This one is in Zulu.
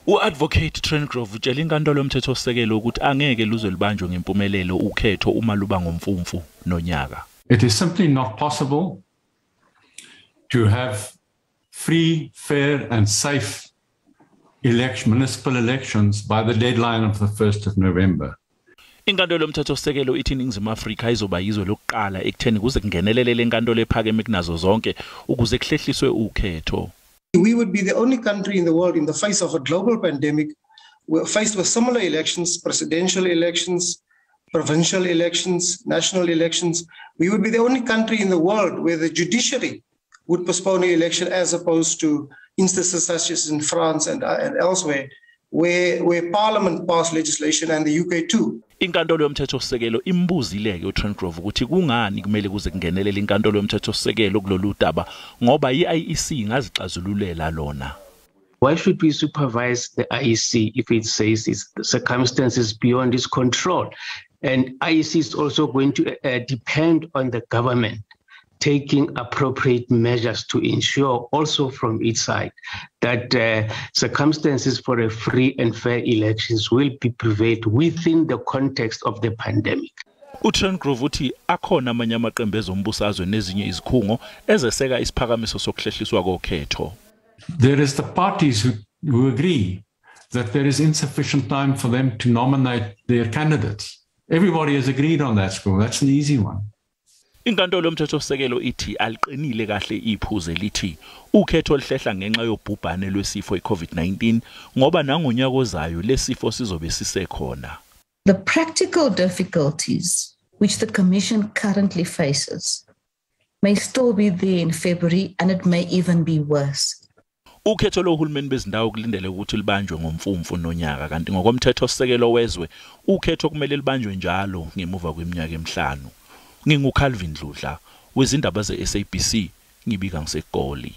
U-Advocate Trengrove utshela inkantolo yomthethosisekelo ukuthi angeke luze lubanjwe ngempumelelo ukhetho uma luba ngomfumfu nonyaka. It is simply not possible to have free, fair and safe municipal elections by the deadline of the 1st of November. Inkantolo yomthethosisekelo ithi iNingizimu Afrika izoba yizwe lokuqala ekutheni kuze kungenelele lenkantolo ephakeme kunazo zonke ukuze kuhlehliswe ukhetho. We would be the only country in the world in the face of a global pandemic, we're faced with similar elections, presidential elections, provincial elections, national elections. We would be the only country in the world where the judiciary would postpone an election as opposed to instances such as in France and elsewhere, where Parliament passed legislation and the UK too. Inkantolo yomthethosisekelo imbuzileke uTrengrove ukuthi kungani kumele kuze kungenelele inkantolo yomthethosisekelo kulolu daba ngoba iIEC ingazixazululela lona. Why should we supervise the IEC if it says it's the circumstances beyond its control? And IEC is also going to depend on the government taking appropriate measures to ensure also from its side that circumstances for a free and fair elections will be prevailed within the context of the pandemic. uTrengrove uthi akhona amanye amaqembu ezombusazwe nezinye izikhungo ezeseka isiphakamiso sokuhlehliswa kokhetho. There is the parties who agree that there is insufficient time for them to nominate their candidates. Everybody has agreed on that score. That's an easy one. Inkantolo yomthethosisekelo ithi aliqinile kahle iphuze lithi ukhetho lihlehla ngenxa yobhubhane lwesifo iCovid-19 ngoba nangonyaka ozayo lesifo sizobe sisekhona. The practical difficulties which the Commission currently faces may still be there in February and it may even be worse. Ukhetho lohulumeni bezindawo kulindele ukuthi libanjwe ngomfumfu nonyaka kanti ngokomthethosisekelo wezwe ukhetho kumele libanjwe njalo ngemuva kweminyaka emihlanu. NginguCalvin Dludla wezindaba zeSABC ngibika ngiseGoli.